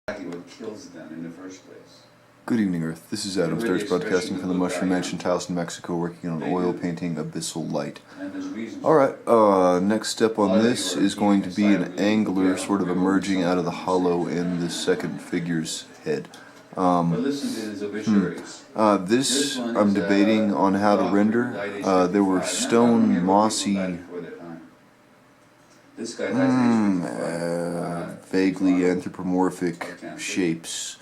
exactly what kills them in the first place. Good evening, Earth. This is Adam Sturch broadcasting from the Mushroom Mansion Taos in Mexico, working on oil painting Abyssal Light. Alright, next step on this is going to be an angler sort of emerging out of the hollow in the second figure's head. This I'm debating on how to render. There were stone, mossy, vaguely anthropomorphic shapes,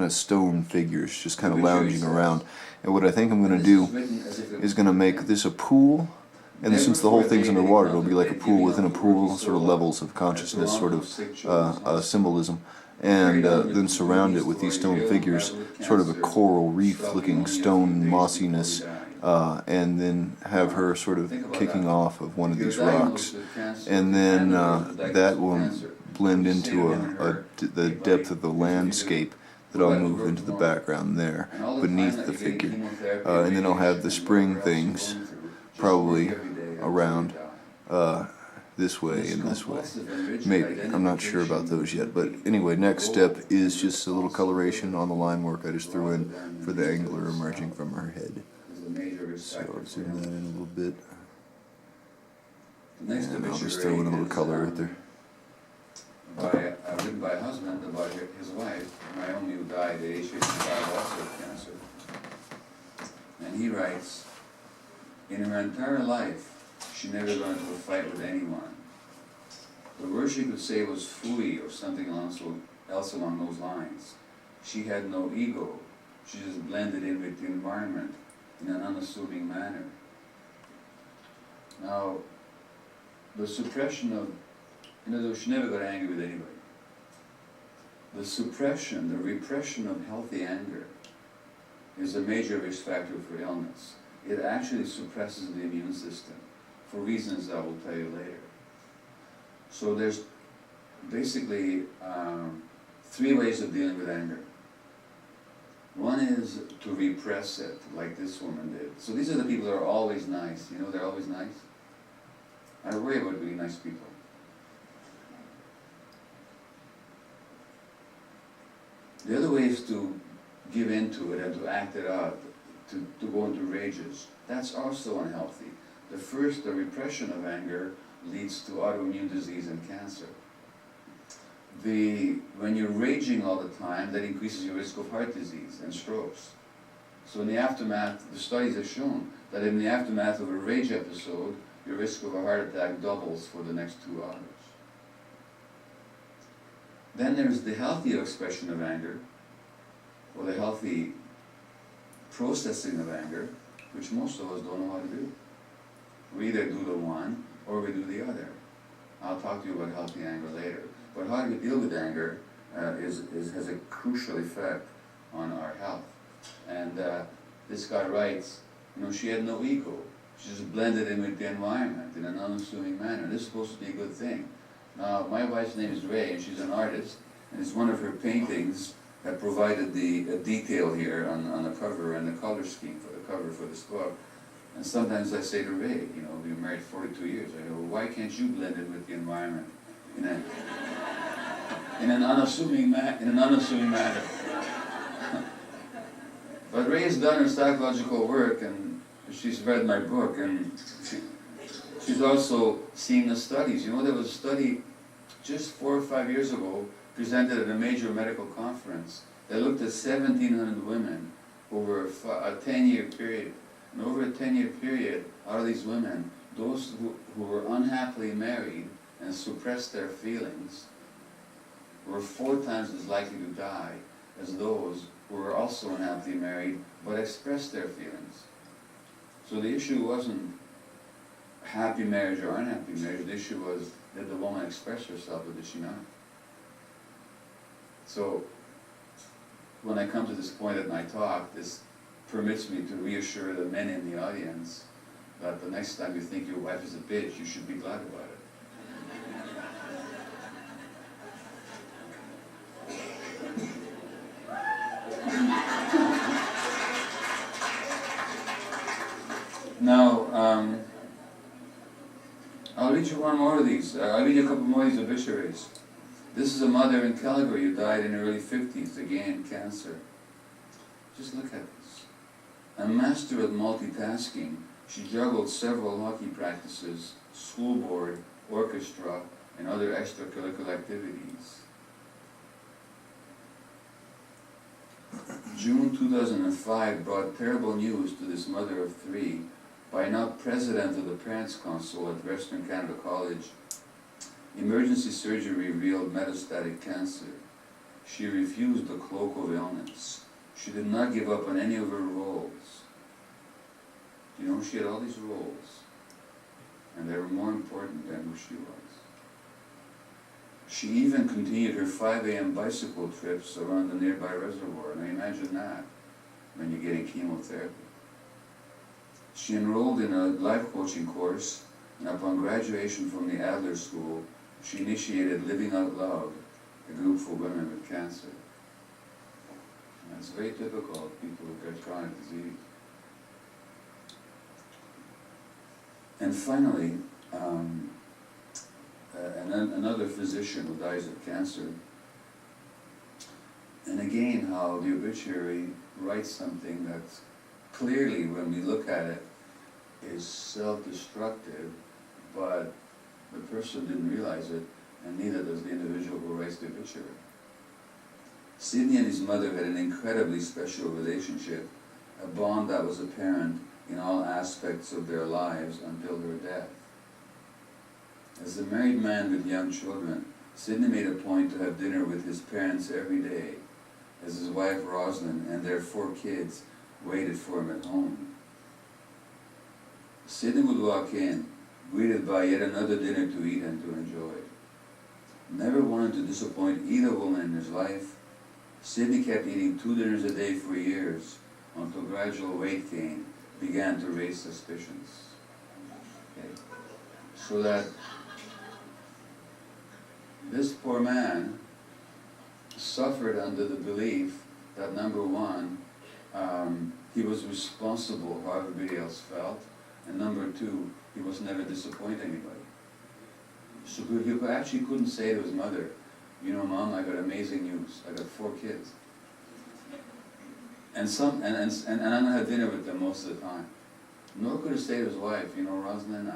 stone figures just kind of lounging around. And what I think I'm going to do is going to make this a pool, and since the whole thing's underwater, it'll be like a pool within a pool, sort of levels of consciousness, sort of symbolism, and then surround it with these stone figures, sort of a coral reef-looking stone mossiness, and then have her sort of kicking off of one of these rocks, and then that will blend into the depth of the landscape that I'll move into the background there, beneath the figure, and then I'll have the spring things probably around this way and this way. Maybe. I'm not sure about those yet. But anyway, next step is just a little coloration on the line work I just threw in for the angler emerging from her head. So I'll zoom that in a little bit. And I'll just throw in a little color right there. Written by a husband about his wife, Naomi, who died at age 55 also of cancer. And he writes, in her entire life, she never got into a fight with anyone. The word she could say was fooey or something else along those lines. She had no ego. She just blended in with the environment in an unassuming manner. Now, the suppression of, in other words, she never got angry with anybody. The suppression, the repression of healthy anger is a major risk factor for illness. It actually suppresses the immune system, for reasons I will tell you later. So there's basically 3 ways of dealing with anger. One is to repress it, like this woman did. So these are the people that are always nice. You know, they're always nice. I worry about really nice people. The other way is to give into it and to act it out, to go into rages. That's also unhealthy. The repression of anger leads to autoimmune disease and cancer. When you're raging all the time, that increases your risk of heart disease and strokes. So in the aftermath, the studies have shown that in the aftermath of a rage episode, your risk of a heart attack doubles for the next 2 hours. Then there's the healthier expression of anger, or the healthy processing of anger, which most of us don't know how to do. We either do the one, or we do the other. I'll talk to you about healthy anger later. But how do we deal with anger has a crucial effect on our health. And this guy writes, you know, she had no ego. She just blended in with the environment in an unassuming manner. This is supposed to be a good thing. Now, my wife's name is Ray, and she's an artist, and it's one of her paintings that provided the detail here on the cover and the color scheme for the cover for this book. And sometimes I say to Ray, you know, we've been married 42 years, I go, why can't you blend in with the environment in an unassuming manner? But Ray has done her psychological work, and she's read my book, and she's also seen the studies. You know, there was a study just 4 or 5 years ago presented at a major medical conference. They looked at 1,700 women over a 10-year period. And over a 10-year period, out of these women, those who were unhappily married and suppressed their feelings were 4 times as likely to die as those who were also unhappily married but expressed their feelings. So the issue wasn't happy marriage or unhappy marriage. The issue was, did the woman express herself or did she not? So when I come to this point in my talk, this permits me to reassure the men in the audience that the next time you think your wife is a bitch, you should be glad about it. Now, I'll read you one more of these. I'll read you a couple more of these obituaries. This is a mother in Calgary who died in her early 50s, again, cancer. Just look at this. A master at multitasking, she juggled several hockey practices, school board, orchestra, and other extracurricular activities. June 2005 brought terrible news to this mother of three by now president of the Parents' Council at Western Canada College. Emergency surgery revealed metastatic cancer. She refused the cloak of illness. She did not give up on any of her roles. You know, she had all these roles, and they were more important than who she was. She even continued her 5 a.m. bicycle trips around the nearby reservoir. Now imagine that when you're getting chemotherapy. She enrolled in a life coaching course, and upon graduation from the Adler School, she initiated Living Out Loud, a group for women with cancer. And that's very typical of people who get chronic disease. And finally, another physician who dies of cancer, and again how the obituary writes something that clearly, when we look at it, is self-destructive, but the person didn't realize it, and neither does the individual who writes the obituary. Sidney and his mother had an incredibly special relationship, a bond that was apparent in all aspects of their lives until her death. As a married man with young children, Sidney made a point to have dinner with his parents every day, as his wife Rosalind and their 4 kids waited for him at home. Sidney would walk in, greeted by yet another dinner to eat and to enjoy. Never wanting to disappoint either woman in his life, Sidney kept eating 2 dinners a day for years, until gradual weight gain began to raise suspicions. Okay. So that this poor man suffered under the belief that, number one, he was responsible for how everybody else felt, and number 2, he must never disappoint anybody. So he actually couldn't say to his mother, you know, Mom, I got amazing news. I got 4 kids. And I'm gonna have dinner with them most of the time. Nor could he say to his wife, you know, Rosalind,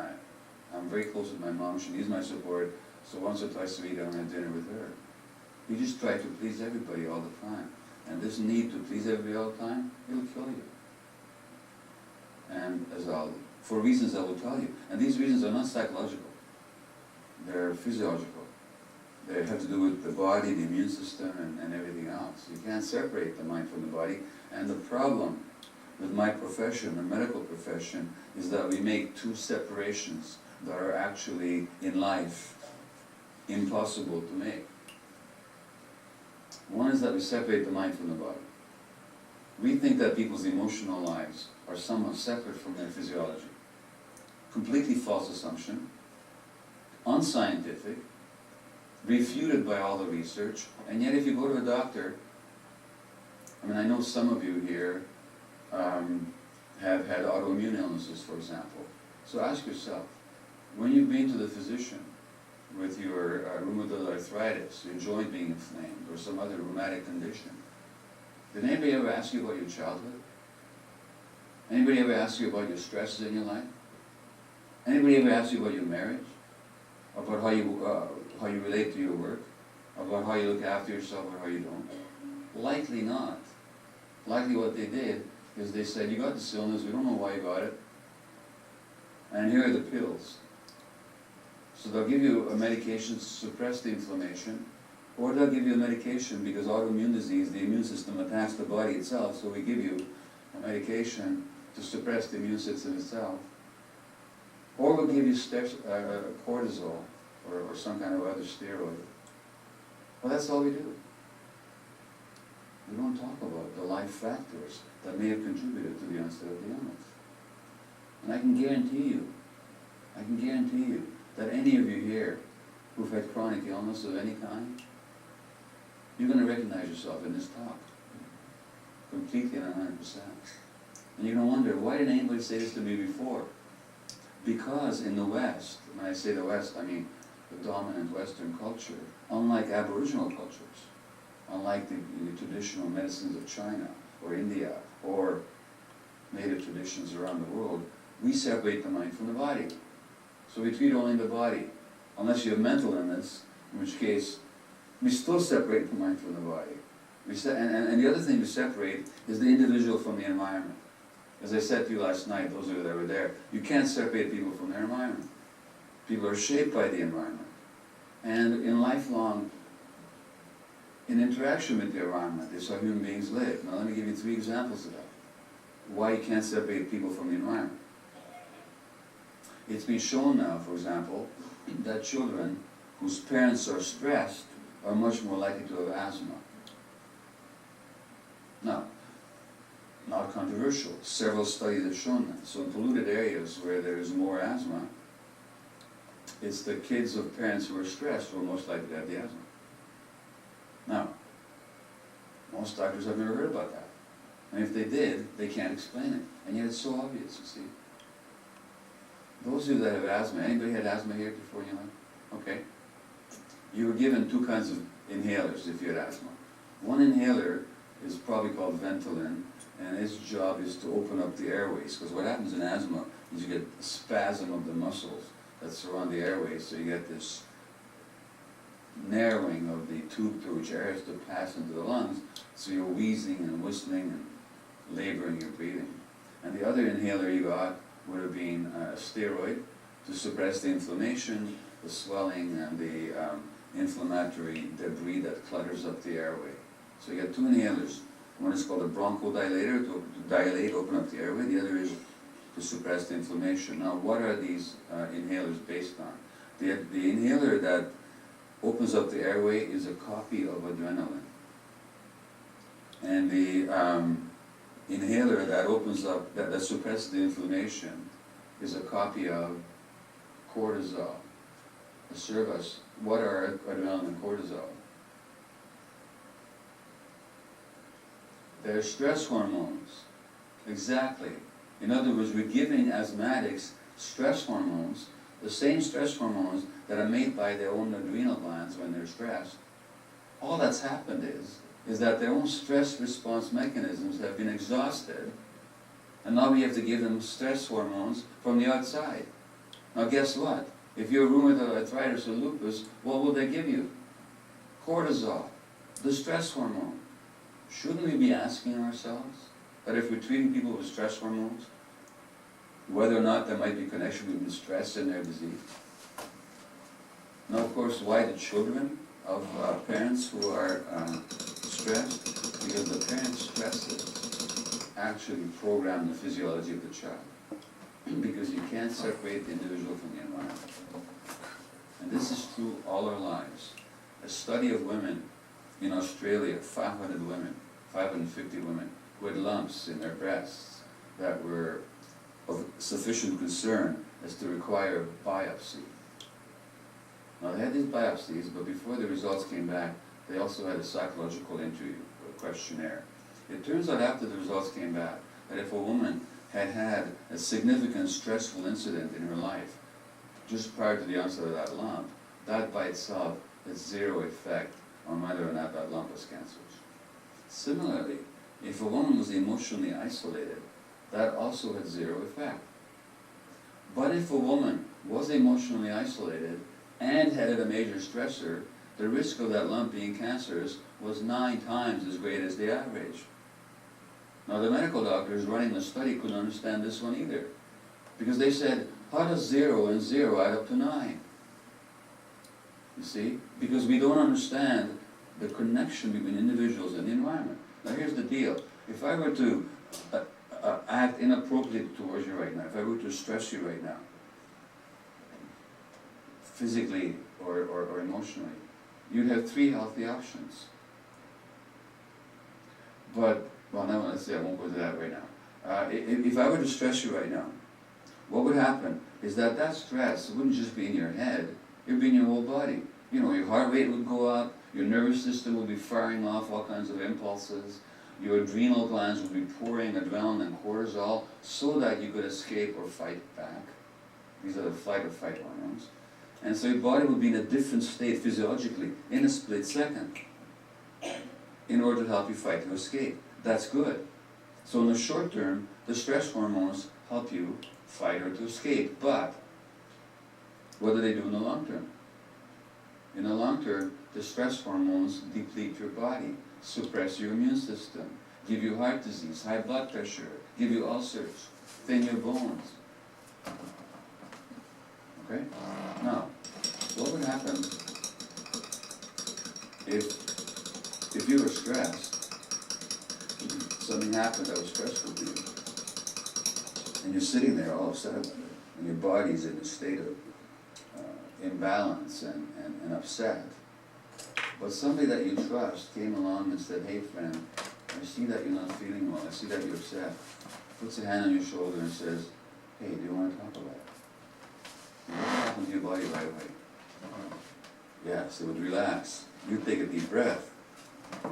I'm very close with my mom, she needs my support, so once or twice a week I'm gonna have dinner with her. He just tried to please everybody all the time. And this need to please everybody all the time, it'll kill you. And for reasons I will tell you. And these reasons are not psychological. They're physiological. They have to do with the body, the immune system, and everything else. You can't separate the mind from the body. And the problem with my profession, the medical profession, is that we make 2 separations that are actually, in life, impossible to make. One is that we separate the mind from the body. We think that people's emotional lives are somewhat separate from their physiology. Completely false assumption, unscientific, refuted by all the research, and yet if you go to a doctor, I mean, I know some of you here have had autoimmune illnesses, for example. So ask yourself, when you've been to the physician with your rheumatoid arthritis, your joint being inflamed, or some other rheumatic condition, did anybody ever ask you about your childhood? Anybody ever ask you about your stresses in your life? Anybody ever ask you about your marriage? About how you relate to your work? About how you look after yourself or how you don't? Likely not. Likely what they did is they said, you got this illness, we don't know why you got it, and here are the pills. So they'll give you a medication to suppress the inflammation, or they'll give you a medication because autoimmune disease, the immune system attacks the body itself, so we give you a medication to suppress the immune system itself. Or we'll give you cortisol or some kind of other steroid. Well, that's all we do. We don't talk about the life factors that may have contributed to the onset of the illness. And I can guarantee you that any of you here who've had chronic illness of any kind, you're going to recognize yourself in this talk. Completely and 100%. And you're going to wonder, why didn't anybody say this to me before? Because in the West, when I say the West, I mean the dominant Western culture, unlike Aboriginal cultures, unlike the traditional medicines of China or India or native traditions around the world, we separate the mind from the body. So we treat only the body, unless you have mental illness, in which case we still separate the mind from the body. And the other thing to separate is the individual from the environment. As I said to you last night, those of you that were there, you can't separate people from their environment. People are shaped by the environment. And in lifelong, in interaction with the environment, is how human beings live. Now let me give you 3 examples of that. Why you can't separate people from the environment. It's been shown now, for example, that children whose parents are stressed are much more likely to have asthma. Now, not controversial. Several studies have shown that. So in polluted areas where there is more asthma, it's the kids of parents who are stressed who are most likely to have the asthma. Now, most doctors have never heard about that. And if they did, they can't explain it. And yet it's so obvious, you see. Those of you that have asthma, anybody had asthma here before in your life? Okay. You were given 2 kinds of inhalers if you had asthma. One inhaler is probably called Ventolin, and its job is to open up the airways, because what happens in asthma is you get a spasm of the muscles that surround the airways, so you get this narrowing of the tube through which air has to pass into the lungs, so you're wheezing and whistling and laboring your breathing. And the other inhaler you got would have been a steroid to suppress the inflammation, the swelling, and the inflammatory debris that clutters up the airway. So you get 2 inhalers. One is called a bronchodilator to dilate, open up the airway. The other is to suppress the inflammation. Now, what are these inhalers based on? The inhaler that opens up the airway is a copy of adrenaline. And the inhaler that opens up, that suppresses the inflammation, is a copy of cortisol. Serve us. What are adrenaline and cortisol? They're stress hormones. Exactly. In other words, we're giving asthmatics stress hormones, the same stress hormones that are made by their own adrenal glands when they're stressed. All that's happened is that their own stress response mechanisms have been exhausted, and now we have to give them stress hormones from the outside. Now guess what? If you're rheumatoid arthritis or lupus, what will they give you? Cortisol, the stress hormone. Shouldn't we be asking ourselves that if we're treating people with stress hormones, whether or not there might be connection between stress and their disease? Now, of course, why the children of parents who are stressed? Because the parents' stresses actually program the physiology of the child. Because you can't separate the individual from the environment. And this is true all our lives. A study of women in Australia, 500 women, 550 women, who had lumps in their breasts that were of sufficient concern as to require biopsy. Now they had these biopsies, but before the results came back, they also had a psychological interview, a questionnaire. It turns out after the results came back, that if a woman had had a significant stressful incident in her life, just prior to the onset of that lump, that by itself has 0 effect on whether or not that lump was cancerous. Similarly, if a woman was emotionally isolated, that also had 0 effect. But if a woman was emotionally isolated and had a major stressor, the risk of that lump being cancerous was 9 times as great as the average. Now the medical doctors running the study couldn't understand this one either, because they said, how does 0 and 0 add up to 9? You see? Because we don't understand the connection between individuals and the environment. Now here's the deal. If I were to act inappropriately towards you right now, if I were to stress you right now, physically or emotionally, you'd have 3 healthy options. But, well, now let's see, I won't go to that right now. If I were to stress you right now, what would happen is that that stress wouldn't just be in your head, it would be in your whole body. You know, your heart rate would go up, your nervous system would be firing off all kinds of impulses, your adrenal glands would be pouring adrenaline and cortisol so that you could escape or fight back. These are the flight or fight hormones. And so your body will be in a different state physiologically in a split second in order to help you fight to escape. That's good. So in the short term, the stress hormones help you fight or to escape. But what do they do in the long term? In the long term, the stress hormones deplete your body, suppress your immune system, give you heart disease, high blood pressure, give you ulcers, thin your bones. Okay? Now, what would happen if you were stressed, something happened that was stressful to you, and you're sitting there all upset about it, and your body's in a state of imbalance and upset, but somebody that you trust came along and said, hey friend, I see that you're not feeling well, I see that you're upset, puts a hand on your shoulder and says, hey, do you want to talk about it? What would happen to your body right away? Yes, it would relax. You'd take a deep breath.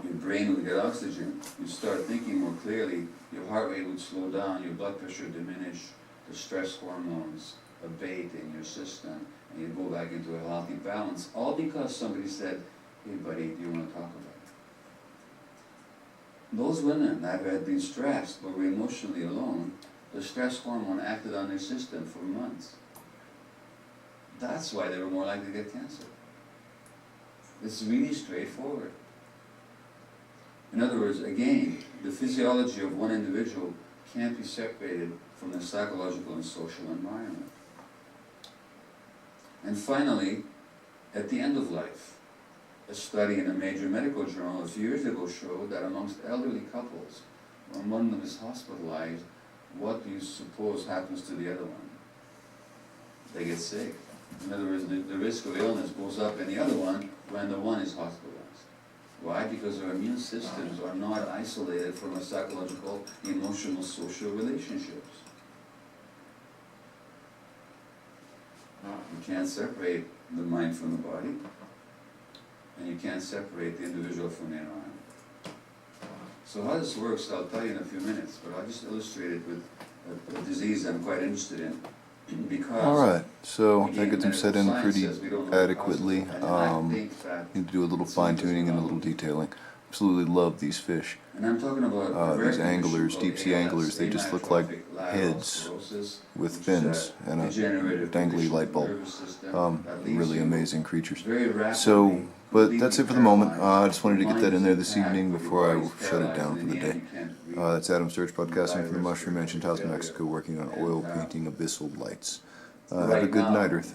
Your brain would get oxygen. You'd start thinking more clearly. Your heart rate would slow down. Your blood pressure would diminish. The stress hormones abate in your system. And you'd go back into a healthy balance. All because somebody said, hey buddy, do you want to talk about it? Those women that had been stressed but were emotionally alone, the stress hormone acted on their system for months. That's why they were more likely to get cancer. It's really straightforward. In other words, again, the physiology of one individual can't be separated from the psychological and social environment. And finally, at the end of life, a study in a major medical journal a few years ago showed that amongst elderly couples, when one of them is hospitalized, what do you suppose happens to the other one? They get sick. In other words, the risk of illness goes up in the other one when the one is hospitalized. Why? Because our immune systems are not isolated from our psychological, emotional, social relationships. You can't separate the mind from the body, and you can't separate the individual from the environment. So how this works, I'll tell you in a few minutes, but I'll just illustrate it with a disease I'm quite interested in. Alright, so that gets them set in pretty adequately. Need to do a little fine tuning and a little detailing. Absolutely love these fish. And I'm talking about these anglers, deep sea anglers, they just look like heads with fins and a dangly light bulb. Really amazing creatures. So, but that's it for the moment. I just wanted to get that in there this evening before I shut it down for the day. That's Adam Sturch podcasting from the Mushroom Mansion, Taos, Mexico, working on oil painting abyssal lights. Have a good night, Earth.